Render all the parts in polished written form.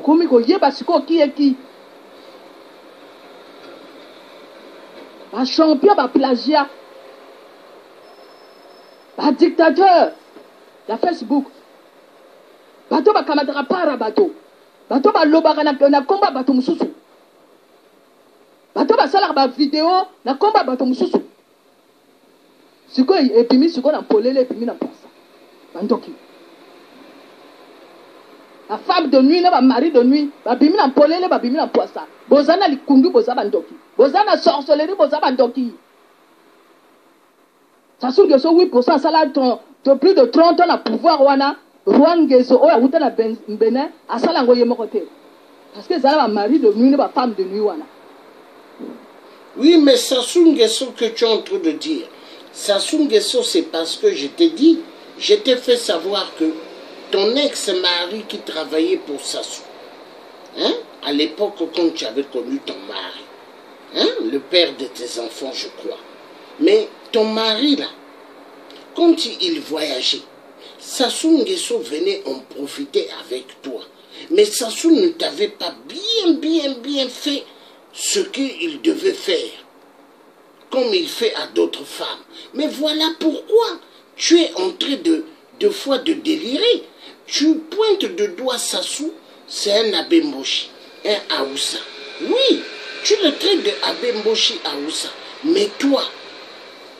Komi ko yeba siko qui est qui. Un champion, un plagiat, un dictateur, la Facebook. Bato ba kamadra para bato. Bato ba lobaka na combat bato mususu. Bato ba sala ba vidéo na combat bato mususu. Siko epimi siko na polele epimi na pasa. Bandoki. La femme de nuit, le mari de nuit, babimi na polele, babimi na poisa. Bozana likundu, boza bandoki. Bozana sorcellerie, boza bandoki. Ça se que 8% ça là de plus de 30 ans à pouvoir wana Rwanda gezo oya wuta na Benin à ça lango yemo côté. Parce que ça là mari de nuit, ba femme de nuit wana. Oui, mais Sassou Nguesso que tu es en train de dire, Sassou Nguesso c'est parce que je t'ai dit, je t'ai fait savoir que ton ex-mari qui travaillait pour Sassou, hein, à l'époque quand tu avais connu ton mari, hein, le père de tes enfants, je crois. Mais ton mari, là, quand il voyageait, Sassou Nguesso venait en profiter avec toi. Mais Sassou ne t'avait pas bien fait ce qu'il devait faire, comme il fait à d'autres femmes. Mais voilà pourquoi tu es en train de fois de délirer. Tu pointes de doigt Sassou, c'est un Abemboshi, un Aoussa. Oui, tu le traites de Abemboshi Aoussa. Mais toi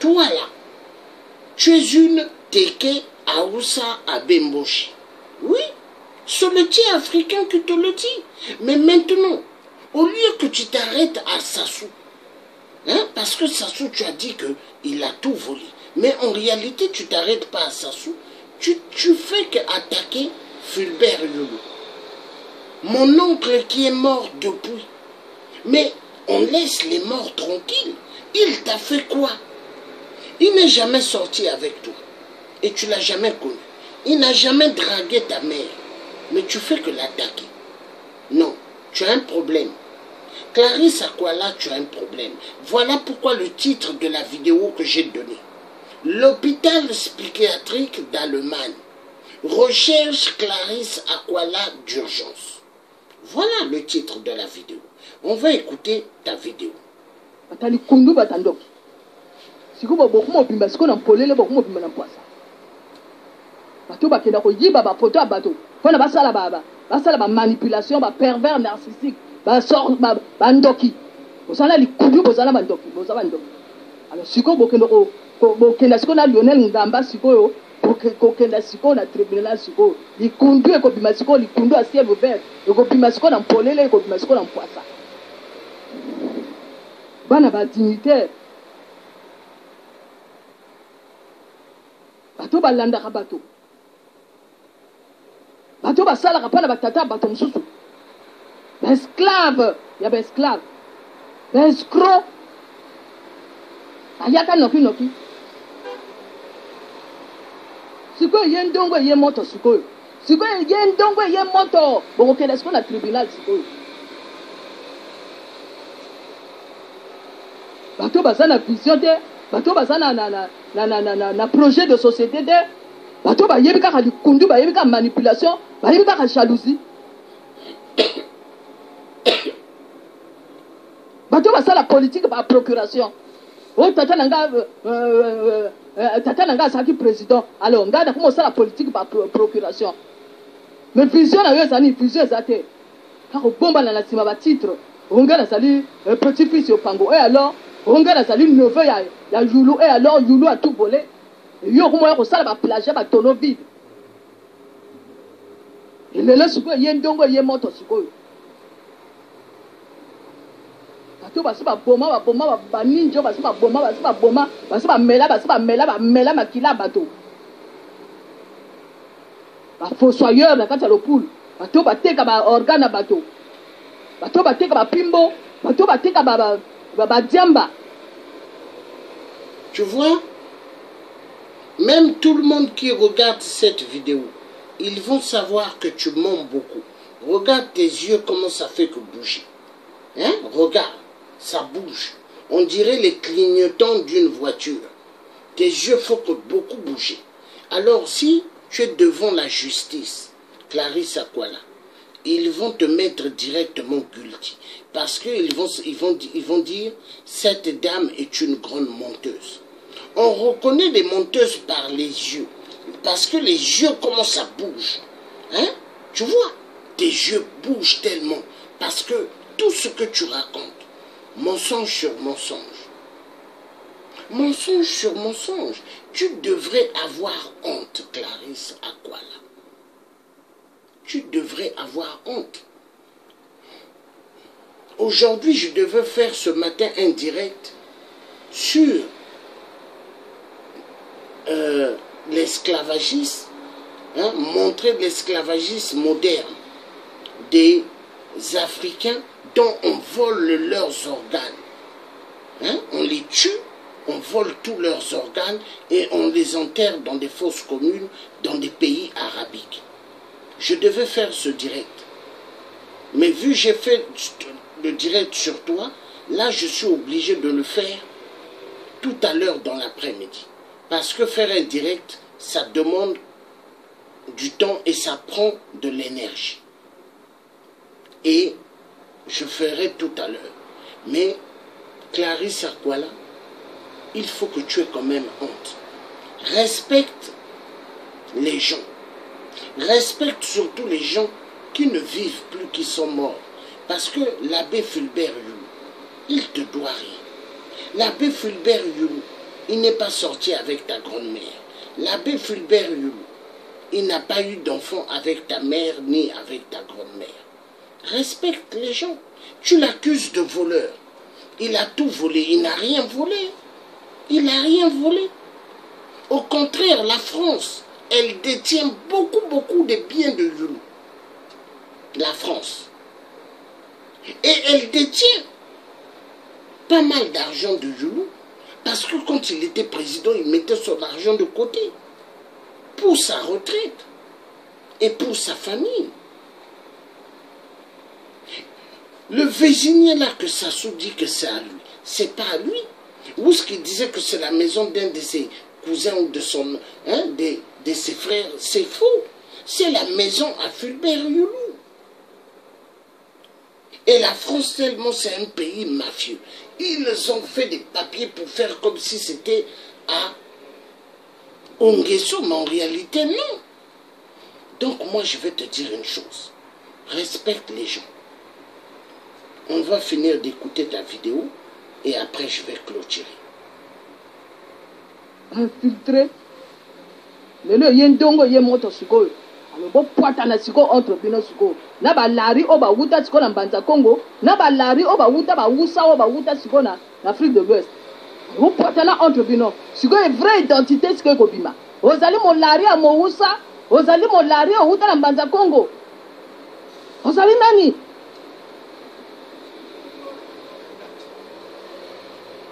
là, tu es une Teke Aoussa Abemboshi. Oui, c'est le tien africain qui te le dit. Mais maintenant, au lieu que tu t'arrêtes à Sassou, hein, parce que Sassou, tu as dit qu'il a tout volé. Mais en réalité, tu ne t'arrêtes pas à Sassou. Tu fais qu'attaquer Fulbert Yolo. Mon oncle qui est mort depuis. Mais on laisse les morts tranquilles. Il t'a fait quoi? Il n'est jamais sorti avec toi. Et tu ne l'as jamais connu. Il n'a jamais dragué ta mère. Mais tu fais que l'attaquer. Non, tu as un problème. Clarisse Akwala, tu as un problème. Voilà pourquoi le titre de la vidéo que j'ai donné. L'hôpital psychiatrique d'Allemagne recherche Clarisse Akwala d'urgence. Voilà le titre de la vidéo. On va écouter ta vidéo. Batali kundu batandoki. Siko boku mo bimba siko na polele boku mo bimba na poisa. Bato bakenda ko yiba ba photo bato. Fona basala ba manipulation ba pervers narcissique ba sort ba ndoki. Bozala likundu bozala bandoki, bozala bandoki. Alors siko bokenda ko bokenda siko na Lionel Ngamba siko kokenda siko na tribunal siko likundu eko bima siko likundu a ciel ouvert eko bima siko na polele eko bima siko na poisa. Bana ba dignitaire bato balanda ka bato basala ka pana batata bato mususu ba esclave ya ba esclave ba escroc ayaka noki siko yendongo ye moto siko yendongo ye moto bokokela siko na tribunal siko bato basana vision te bato basana na projet de société te bato bayebi kaka likundu bayebi kaka manipulation bayebi kaka jalousie bato basala politique ba procuration o tata nanga asaki président alors nga na kuma osala politique ba procuration mais vision na yo ezali vision eza te kaka obombana na nsima batitre onga nazali petit fils yo pango et alors onga nazali neveu ya Yulu et alors Yulu a tout volé yo kuma ko sala ba plagiat ba tono vide lelo siko ye ndongo ye moto siko bato basi ba boma ba ninjo basi ba boma basi ba mela makila bato ba fossoyeur na kati ya lopoule bato bateka ba organe bato bateka ba pimbo bato bateka ba diamba. Tu vois, même tout le monde qui regarde cette vidéo, ils vont savoir que tu mens beaucoup. Regarde tes yeux, comment ça fait que bouger. Hein? Regarde, ça bouge. On dirait les clignotants d'une voiture. Tes yeux font que beaucoup bouger. Alors si Tu es devant la justice, Clarisse Akwala. Ils vont te mettre directement guilty. Parce qu'ils vont dire, cette dame est une grande menteuse. On reconnaît les menteuses par les yeux. Parce que les yeux, comment ça bouge. Hein? Tu vois, tes yeux bougent tellement. Parce que tout ce que tu racontes, mensonge sur mensonge. Mensonge sur mensonge. Tu devrais avoir honte, Clarisse Akwala. Tu devrais avoir honte. Aujourd'hui, je devais faire ce matin un direct sur l'esclavagisme, hein, montrer l'esclavagisme moderne des Africains dont on vole leurs organes. Hein, on les tue, on vole tous leurs organes et on les enterre dans des fosses communes dans des pays arabiques. Je devais faire ce direct. Mais vu que j'ai fait le direct sur toi, là je suis obligé de le faire tout à l'heure dans l'après-midi. Parce que faire un direct, ça demande du temps et ça prend de l'énergie. Et je ferai tout à l'heure. Mais Clarisse Akwala, il faut que tu aies quand même honte. Respecte les gens. Respecte surtout les gens qui ne vivent plus, qui sont morts. Parce que l'abbé Fulbert Youlou, il te doit rien. L'abbé Fulbert Youlou, il n'est pas sorti avec ta grand-mère. L'abbé Fulbert Youlou, il n'a pas eu d'enfant avec ta mère ni avec ta grand-mère. Respecte les gens. Tu l'accuses de voleur. Il a tout volé. Il n'a rien volé. Il n'a rien volé. Au contraire, la France, elle détient beaucoup des biens de Youlou. La France. Et elle détient pas mal d'argent de Youlou. Parce que quand il était président, il mettait son argent de côté. Pour sa retraite. Et pour sa famille. Le Vésignien là que Sassou dit que c'est à lui. C'est pas à lui. Ou ce qu'il disait que c'est la maison d'un de ses cousins ou de son, hein, de ses frères. C'est faux. C'est la maison à Fulbert Youlou. Et la France tellement c'est un pays mafieux. Ils ont fait des papiers pour faire comme si c'était à Onguesso, mais en réalité non. Donc moi je vais te dire une chose. Respecte les gens. On va finir d'écouter ta vidéo et après je vais clôturer. Infiltré. Lelo yendongo yemoto sikoyo. Alobo poata na siko entre bino siko. Na ba lari oba wuta siko na Mbanza Congo, na ba lari oba wuta ba wusa oba wuta siko na Afrique de l'Ouest. Vous poata na entre bino. Siko est vraie identité siko kobima. Ozali mo lari a mo wusa, ozali mo lari o wuta na Mbanza Congo. Ozali nani?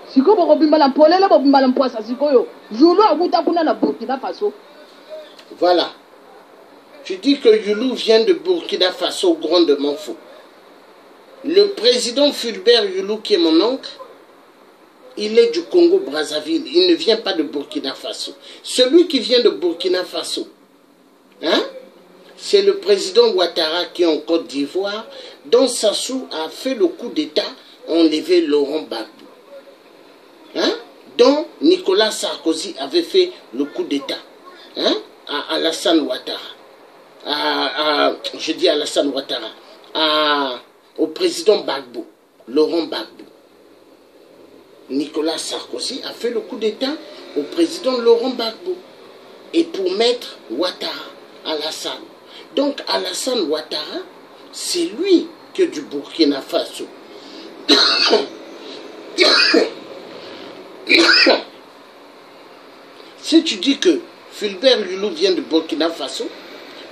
Siko boko bimala polele bo bimala mpoasa siko yo. Youlou a wuta kuna na Burkina Faso. Voilà. Tu dis que Youlou vient de Burkina Faso, grandement faux. Le président Fulbert Youlou, qui est mon oncle, il est du Congo-Brazzaville. Il ne vient pas de Burkina Faso. Celui qui vient de Burkina Faso, hein, c'est le président Ouattara qui est en Côte d'Ivoire, dont Sassou a fait le coup d'État, a enlevé Laurent Gbagbo. Hein, dont Nicolas Sarkozy avait fait le coup d'État, hein, à Alassane Ouattara. Je dis Alassane Ouattara, au président Gbagbo, Laurent Gbagbo. Nicolas Sarkozy a fait le coup d'État au président Laurent Gbagbo. Et pour mettre Ouattara, Alassane. Donc Alassane Ouattara, c'est lui que du Burkina Faso. Si tu dis que Fulbert Youlou vient de Burkina Faso,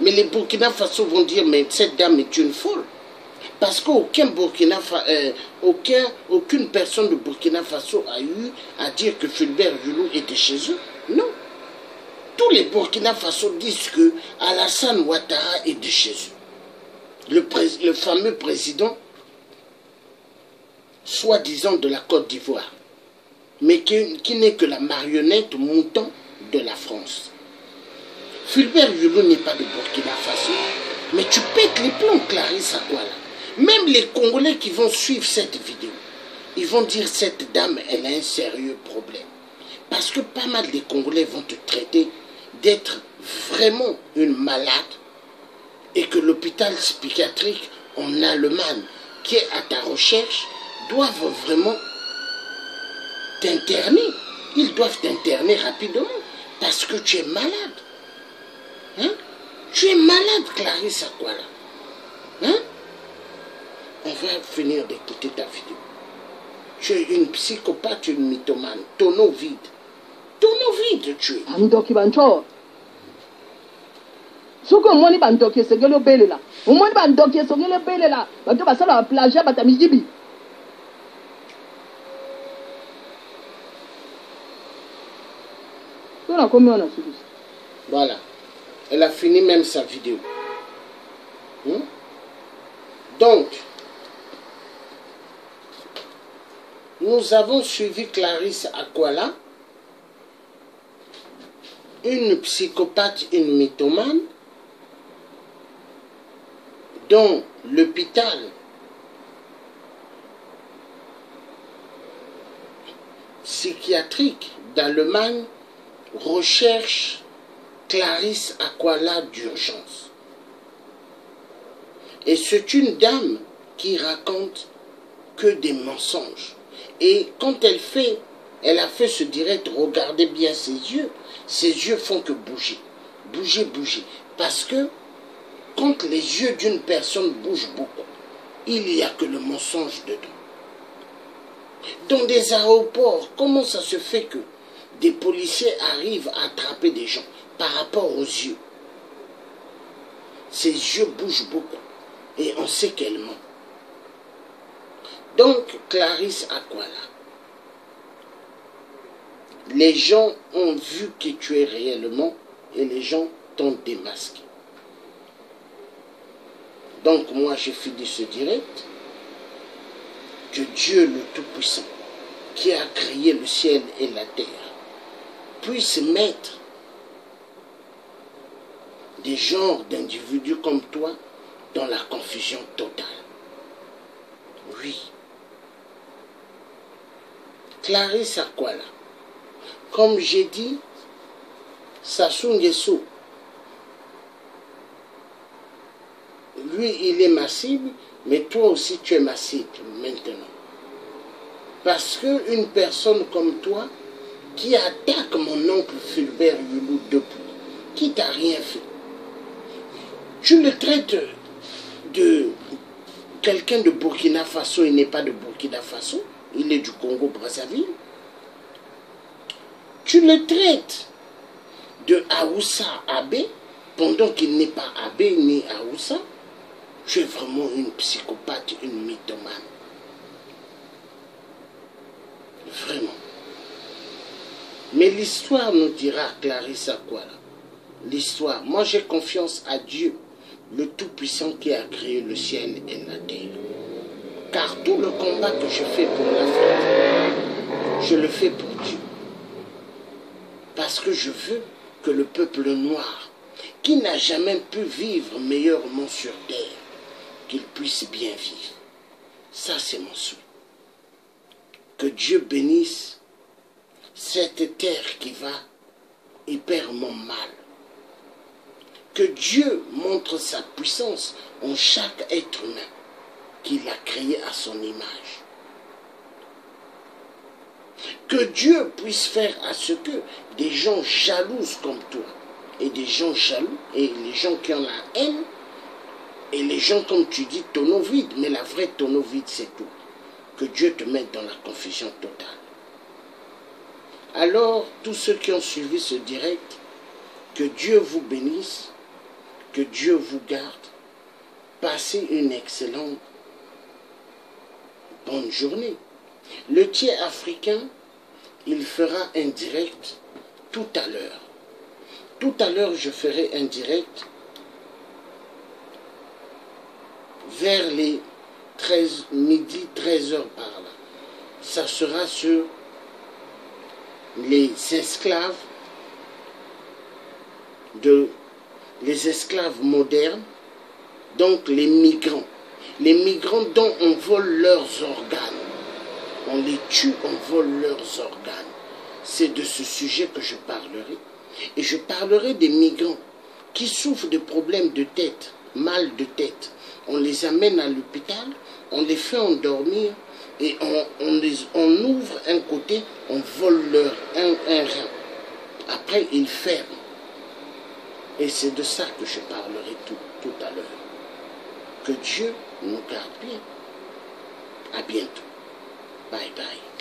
mais les Burkina Faso vont dire mais cette dame est une folle. Parce qu'aucune personne de Burkina Faso a eu à dire que Fulbert Youlou était chez eux. Non. Tous les Burkina Faso disent que Alassane Ouattara est de chez eux. Le fameux président, soi-disant de la Côte d'Ivoire, mais qui n'est que la marionnette mouton de la France. Fulbert Yulu n'est pas de Burkina Faso. Mais tu pètes les plombs, Clarisse Akwala. Même les Congolais qui vont suivre cette vidéo, ils vont dire cette dame, elle a un sérieux problème. Parce que pas mal de Congolais vont te traiter d'être vraiment une malade et que l'hôpital psychiatrique en Allemagne qui est à ta recherche doivent vraiment t'interner. Ils doivent t'interner rapidement parce que tu es malade. Hein? Tu es malade, Clarisse Akwala. Hein? On va finir d'écouter ta vidéo. Tu es une psychopathe, une mythomane. Tonneau vide. Tonneau vide, tu es. Andoki bancho. Soko omoni bandoki esengeli obelela. Omoni bandoki esengeli obelela. Bato basala ba plagiat batamijibi. On a combien on a suivi? Voilà. Elle a fini même sa vidéo. Donc, nous avons suivi Clarisse Akwala, une psychopathe, une mythomane, dont l'hôpital psychiatrique d'Allemagne recherche Clarisse Akwala d'urgence. Et c'est une dame qui raconte que des mensonges. Et quand elle a fait ce direct, regardez bien ses yeux font que bouger, bouger, bouger. Parce que quand les yeux d'une personne bougent beaucoup, il n'y a que le mensonge dedans. Dans des aéroports, comment ça se fait que des policiers arrivent à attraper des gens par rapport aux yeux? Ses yeux bougent beaucoup et on sait qu'elle ment. Donc, Clarisse Akwala, les gens ont vu qui tu es réellement et les gens t'ont démasqué. Donc, moi, j'ai fini ce direct. Que Dieu le Tout-Puissant, qui a créé le ciel et la terre, puisse mettre des genres d'individus comme toi dans la confusion totale. Oui. Clarisse Akwala, comme j'ai dit, Sassou Nguesso, lui, il est ma cible, mais toi aussi, tu es ma cible maintenant. Parce qu'une personne comme toi, qui attaque mon oncle Fulbert Yulu depuis, qui t'a rien fait, tu le traites de quelqu'un de Burkina Faso, il n'est pas de Burkina Faso, il est du Congo-Brazzaville. Tu le traites de Aoussa Abbé, pendant qu'il n'est pas Abbé ni Aoussa. Tu es vraiment une psychopathe, une mythomane. Vraiment. Mais l'histoire nous dira, Clarisse Akwala, l'histoire. Moi, j'ai confiance à Dieu, le Tout-Puissant qui a créé le ciel et la terre. Car tout le combat que je fais pour l'Afrique, je le fais pour Dieu. Parce que je veux que le peuple noir, qui n'a jamais pu vivre meilleurement sur terre, qu'il puisse bien vivre. Ça, c'est mon souhait. Que Dieu bénisse cette terre qui va hyperment mal. Que Dieu montre sa puissance en chaque être humain qu'il a créé à son image. Que Dieu puisse faire à ce que des gens jaloux comme toi, et des gens jaloux, et les gens qui ont la haine, et les gens, comme tu dis, tonneau vide, mais la vraie tonneau vide, c'est tout. Que Dieu te mette dans la confusion totale. Alors, tous ceux qui ont suivi ce direct, que Dieu vous bénisse, que Dieu vous garde. Passez une excellente bonne journée. Le tiers africain, il fera un direct tout à l'heure. Tout à l'heure, je ferai un direct vers les midi 13h par là. Ça sera sur les esclaves les esclaves modernes, donc les migrants. Les migrants dont on vole leurs organes. On les tue, on vole leurs organes. C'est de ce sujet que je parlerai. Et je parlerai des migrants qui souffrent de problèmes de tête, mal de tête. On les amène à l'hôpital, on les fait endormir et on ouvre un côté, on vole un rein. Après, ils ferment. Et c'est de ça que je parlerai tout à l'heure. Que Dieu nous garde bien. À bientôt. Bye bye.